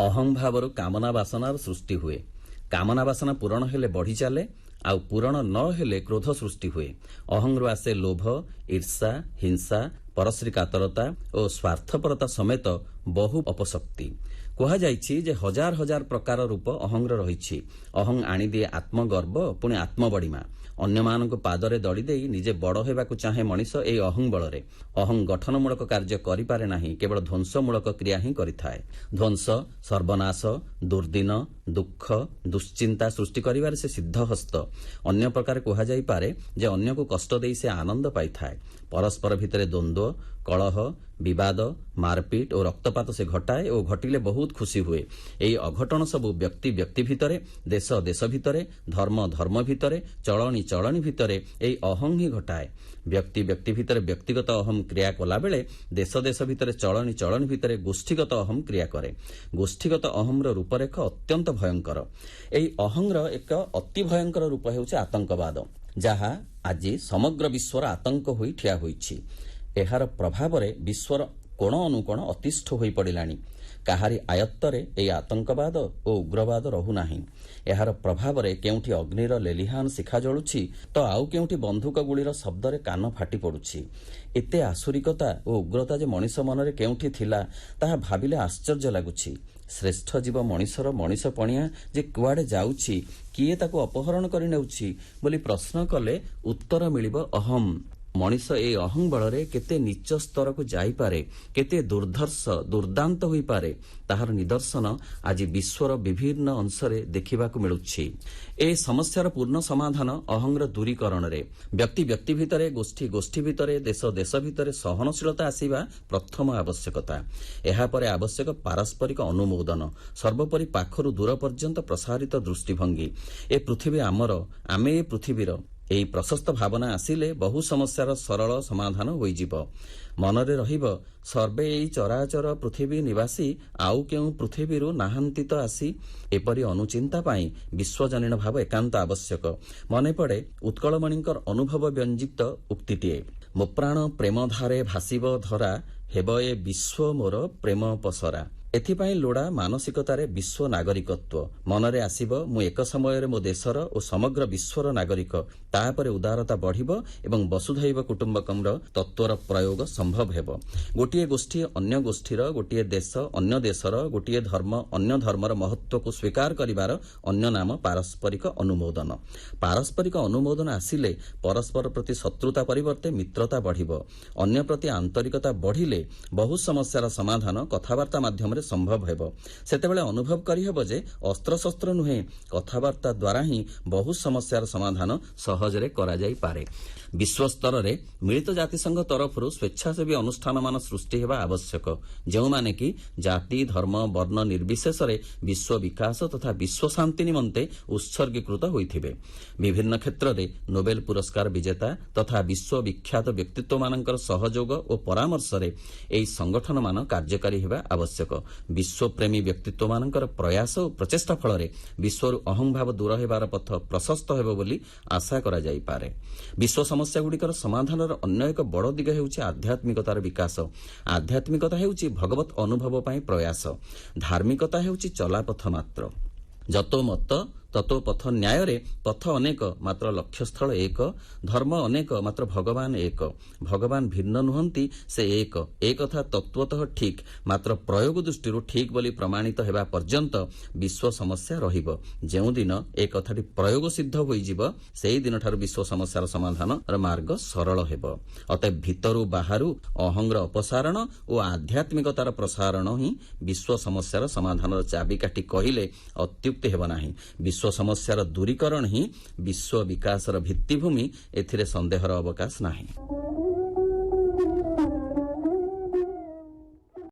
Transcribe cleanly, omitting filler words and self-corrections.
ଅହଂ ଭାବରୁ କାମନା ବାସନାର ସୃଷ୍ଟି ହୁଏ। କାମନା ବାସନା ପୂରଣ ହେଲେ ବଢ଼ି ଚାଲେ, ଆଉ ପୂରଣ ନ ହେଲେ କ୍ରୋଧ ସୃଷ୍ଟି ହୁଏ। ଅହଂରୁ ଆସେ ଲୋଭ, ଈର୍ଷା, ହିଂସା, ପରଶ୍ରୀ କାତରତା ଓ ସ୍ୱାର୍ଥପରତା ସମେତ ବହୁ ଅପଶକ୍ତି। କୁହାଯାଇଛି ଯେ ହଜାର ହଜାର ପ୍ରକାର ରୂପ ଅହଂର ରହିଛି। ଅହଂ ଆଣିଦିଏ ଆତ୍ମଗର୍ବ, ପୁଣି ଆତ୍ମବଡ଼ିମା। ଅନ୍ୟମାନଙ୍କୁ ପାଦରେ ଦଳି ଦେଇ ନିଜେ ବଡ଼ ହେବାକୁ ଚାହେଁ ମଣିଷ ଏହି ଅହଂ ବଳରେ। ଅହଂ ଗଠନମୂଳକ କାର୍ଯ୍ୟ କରିପାରେ ନାହିଁ, କେବଳ ଧ୍ୱଂସମୂଳକ କ୍ରିୟା ହିଁ କରିଥାଏ। ଧ୍ୱଂସ, ସର୍ବନାଶ, ଦୁର୍ଦ୍ଦିନ, ଦୁଃଖ, ଦୁଶ୍ଚିନ୍ତା ସୃଷ୍ଟି କରିବାରେ ସେ ସିଦ୍ଧହସ୍ତ। ଅନ୍ୟ ପ୍ରକାର କୁହାଯାଇପାରେ ଯେ ଅନ୍ୟକୁ କଷ୍ଟ ଦେଇ ସେ ଆନନ୍ଦ ପାଇଥାଏ। ପରସ୍ପର ଭିତରେ ଦ୍ୱନ୍ଦ୍ୱ, କଳହ, ବିବାଦ, ମାରପିଟ ଓ ରକ୍ତପାତ ସେ ଘଟାଏ ଓ ଘଟିଲେ ବହୁତ ଖୁସି ହୁଏ। ଏହି ଅଘଟଣ ସବୁ ବ୍ୟକ୍ତି ବ୍ୟକ୍ତି ଭିତରେ, ଦେଶ ଦେଶ ଭିତରେ, ଧର୍ମ ଧର୍ମ ଭିତରେ, ଚଳଣି ଚଳଣି ଭିତରେ ଏହି ଅହଂ ହିଁ ଘଟାଏ। ବ୍ୟକ୍ତି ବ୍ୟକ୍ତି ଭିତରେ ବ୍ୟକ୍ତିଗତ ଅହଂ କ୍ରିୟା କଲାବେଳେ ଦେଶ ଦେଶ ଭିତରେ, ଚଳଣି ଚଳଣି ଭିତରେ ଗୋଷ୍ଠୀଗତ ଅହଂ କ୍ରିୟା କରେ। ଗୋଷ୍ଠୀଗତ ଅହଂର ରୂପରେଖ ଅତ୍ୟନ୍ତ ଭୟଙ୍କର। ଏହି ଅହଂର ଏକ ଅତି ଭୟଙ୍କର ରୂପ ହେଉଛି ଆତଙ୍କବାଦ, ଯାହା ଆଜି ସମଗ୍ର ବିଶ୍ୱର ଆତଙ୍କ ହୋଇ ଠିଆ ହୋଇଛି। ଏହାର ପ୍ରଭାବରେ ବିଶ୍ୱର କୋଣ ଅନୁକୋଣ ଅତିଷ୍ଠ ହୋଇପଡ଼ିଲାଣି। କାହାରି ଆୟତ୍ତରେ ଏହି ଆତଙ୍କବାଦ ଓ ଉଗ୍ରବାଦ ରହୁନାହିଁ। ଏହାର ପ୍ରଭାବରେ କେଉଁଠି ଅଗ୍ନିର ଲେଲିହାନ ଶିଖା ଜଳୁଛି, ତ ଆଉ କେଉଁଠି ବନ୍ଧୁକ ଗୁଳିର ଶବ୍ଦରେ କାନ ଫାଟି ପଡୁଛି। ଏତେ ଆସୁରିକତା ଓ ଉଗ୍ରତା ଯେ ମଣିଷ ମନରେ କେଉଁଠି ଥିଲା, ତାହା ଭାବିଲେ ଆଶ୍ଚର୍ଯ୍ୟ ଲାଗୁଛି। ଶ୍ରେଷ୍ଠ ଜୀବ ମଣିଷର ମଣିଷ ପଣିଆ ଯେ କୁଆଡ଼େ ଯାଉଛି, କିଏ ତାକୁ ଅପହରଣ କରି ନେଉଛି ବୋଲି ପ୍ରଶ୍ନ କଲେ ଉତ୍ତର ମିଳିବ ଅହଂ। ମଣିଷ ଏହି ଅହଂ ବଳରେ କେତେ ନୀଚ ସ୍ତରକୁ ଯାଇପାରେ, କେତେ ଦୁର୍ଦ୍ଧର୍ଷ ଦୁର୍ଦାନ୍ତ ହୋଇପାରେ, ତାହାର ନିଦର୍ଶନ ଆଜି ବିଶ୍ୱର ବିଭିନ୍ନ ଅଂଶରେ ଦେଖିବାକୁ ମିଳୁଛି। ଏ ସମସ୍ୟାର ପୂର୍ଣ୍ଣ ସମାଧାନ ଅହଂର ଦୂରୀକରଣରେ। ବ୍ୟକ୍ତି ବ୍ୟକ୍ତି ଭିତରେ, ଗୋଷ୍ଠୀ ଗୋଷ୍ଠୀ ଭିତରେ, ଦେଶ ଦେଶ ଭିତରେ ସହନଶୀଳତା ଆସିବା ପ୍ରଥମ ଆବଶ୍ୟକତା। ଏହାପରେ ଆବଶ୍ୟକ ପାରସ୍ପରିକ ଅନୁମୋଦନ, ସର୍ବୋପରି ପାଖରୁ ଦୂର ପର୍ଯ୍ୟନ୍ତ ପ୍ରସାରିତ ଦୃଷ୍ଟିଭଙ୍ଗୀ। ଏ ପୃଥିବୀ ଆମର, ଆମେ ଏ ପୃଥିବୀର। ଏହି ପ୍ରଶସ୍ତ ଭାବନା ଆସିଲେ ବହୁ ସମସ୍ୟାର ସରଳ ସମାଧାନ ହୋଇଯିବ। ମନରେ ରହିବ, ସର୍ବେ ଏଇ ଚରାଚର ପୃଥିବୀ ନିବାସୀ, ଆଉ କେଉଁ ପୃଥିବୀରୁ ନାହାନ୍ତି ତ ଆସି। ଏପରି ଅନୁଚିନ୍ତା ପାଇଁ ବିଶ୍ୱଜନୀନ ଭାବ ଏକାନ୍ତ ଆବଶ୍ୟକ। ମନେପଡ଼େ ଉତ୍କଳମଣିଙ୍କର ଅନୁଭବ ବ୍ୟଞ୍ଜିତ ଉକ୍ତିଟିଏ, ମୋ ପ୍ରାଣ ପ୍ରେମ ଧାରେ ଭାସିବ ଧରା, ହେବ ଏ ବିଶ୍ୱ ମୋର ପ୍ରେମ ପସରା। ଏଥିପାଇଁ ଲୋଡ଼ା ମାନସିକତାରେ ବିଶ୍ୱ ନାଗରିକତ୍ୱ। ମନରେ ଆସିବ, ମୁଁ ଏକ ସମୟରେ ମୋ ଦେଶର ଓ ସମଗ୍ର ବିଶ୍ୱର ନାଗରିକ। ତାପରେ ଉଦାରତା ବଢ଼ିବ ଏବଂ ବସୁଧୈବ କୁଟୁମ୍ବକମ୍ର ତତ୍ତ୍ୱର ପ୍ରୟୋଗ ସମ୍ଭବ ହେବ। ଗୋଟିଏ ଗୋଷ୍ଠୀ ଅନ୍ୟ ଗୋଷ୍ଠୀର, ଗୋଟିଏ ଦେଶ ଅନ୍ୟ ଦେଶର, ଗୋଟିଏ ଧର୍ମ ଅନ୍ୟ ଧର୍ମର ମହତ୍ତ୍ୱକୁ ସ୍ୱୀକାର କରିବାର ଅନ୍ୟ ନାମ ପାରସ୍ପରିକ ଅନୁମୋଦନ। ପାରସ୍ପରିକ ଅନୁମୋଦନ ଆସିଲେ ପରସ୍ପର ପ୍ରତି ଶତ୍ରୁତା ପରିବର୍ତ୍ତେ ମିତ୍ରତା ବଢ଼ିବ। ଅନ୍ୟ ପ୍ରତି ଆନ୍ତରିକତା ବଢ଼ିଲେ ବହୁ ସମସ୍ୟାର ସମାଧାନ କଥାବାର୍ତ୍ତା ମାଧ୍ୟମରେ ସମ୍ଭବ ହେବ। ସେତେବେଳେ ଅନୁଭବ କରିହେବ ଯେ ଅସ୍ତ୍ରଶସ୍ତ୍ର ନୁହେଁ, କଥାବାର୍ତ୍ତା ଦ୍ୱାରା ହିଁ ବହୁ ସମସ୍ୟାର ସମାଧାନ ସହଜରେ କରାଯାଇପାରେ। ବିଶ୍ୱସ୍ତରରେ ମିଳିତ ଜାତିସଂଘ ତରଫରୁ ସ୍ୱେଚ୍ଛାସେବୀ ଅନୁଷ୍ଠାନମାନ ସୃଷ୍ଟି ହେବା ଆବଶ୍ୟକ, ଯେଉଁମାନେ କି ଜାତି ଧର୍ମ ବର୍ଣ୍ଣ ନିର୍ବିଶେଷରେ ବିଶ୍ୱ ବିକାଶ ତଥା ବିଶ୍ୱ ଶାନ୍ତି ନିମନ୍ତେ ଉତ୍ସର୍ଗୀକୃତ ହୋଇଥିବେ। ବିଭିନ୍ନ କ୍ଷେତ୍ରରେ ନୋବେଲ ପୁରସ୍କାର ବିଜେତା ତଥା ବିଶ୍ୱ ବିଖ୍ୟାତ ବ୍ୟକ୍ତିତ୍ୱମାନଙ୍କର ସହଯୋଗ ଓ ପରାମର୍ଶରେ ଏହି ସଂଗଠନମାନ କାର୍ଯ୍ୟକାରୀ ହେବା ଆବଶ୍ୟକ। ବିଶ୍ୱପ୍ରେମୀ ବ୍ୟକ୍ତିତ୍ୱମାନଙ୍କର ପ୍ରୟାସ ଓ ପ୍ରଚେଷ୍ଟା ଫଳରେ ବିଶ୍ୱରୁ ଅହଂଭାବ ଦୂର ହେବାର ପଥ ପ୍ରଶସ୍ତ ହେବ ବୋଲି ଆଶା କରାଯାଇପାରେ। ବିଶ୍ୱ ସମସ୍ୟାଗୁଡ଼ିକର ସମାଧାନର ଅନ୍ୟ ଏକ ବଡ଼ ଦିଗ ହେଉଛି ଆଧ୍ୟାତ୍ମିକତାର ବିକାଶ। ଆଧ୍ୟାତ୍ମିକତା ହେଉଛି ଭଗବତ ଅନୁଭବ ପାଇଁ ପ୍ରୟାସ। ଧାର୍ମିକତା ହେଉଛି ଚଲାପଥ ମାତ୍ର। ଯତୋ ମତ ତତୋ ପଥ ନ୍ୟାୟରେ ପଥ ଅନେକ, ମାତ୍ର ଲକ୍ଷ୍ୟସ୍ଥଳ ଏକ। ଧର୍ମ ଅନେକ, ମାତ୍ର ଭଗବାନ ଏକ। ଭଗବାନ ଭିନ୍ନ ନୁହନ୍ତି, ସେ ଏକ। ଏ କଥା ତତ୍ତ୍ୱତଃ ଠିକ୍, ମାତ୍ର ପ୍ରୟୋଗ ଦୃଷ୍ଟିରୁ ଠିକ୍ ବୋଲି ପ୍ରମାଣିତ ହେବା ପର୍ଯ୍ୟନ୍ତ ବିଶ୍ୱ ସମସ୍ୟା ରହିବ। ଯେଉଁଦିନ ଏ କଥାଟି ପ୍ରୟୋଗ ସିଦ୍ଧ ହୋଇଯିବ, ସେହିଦିନଠାରୁ ବିଶ୍ୱ ସମସ୍ୟାର ସମାଧାନର ମାର୍ଗ ସରଳ ହେବ। ଅତଏବ ଭିତରୁ ବାହାରୁ ଅହଂର ଅପସାରଣ ଓ ଆଧ୍ୟାତ୍ମିକତାର ପ୍ରସାରଣ ହିଁ ବିଶ୍ୱ ସମସ୍ୟାର ସମାଧାନର ଚାବିକାଠି କହିଲେ ଅତ୍ୟୁକ୍ତି ହେବ ନାହିଁ। ବିଶ୍ୱ ସମସ୍ୟାର ଦୂରୀକରଣ ହିଁ ବିଶ୍ୱ ବିକାଶର ଭିତ୍ତିଭୂମି, ଏଥିରେ ସନ୍ଦେହର ଅବକାଶ ନାହିଁ।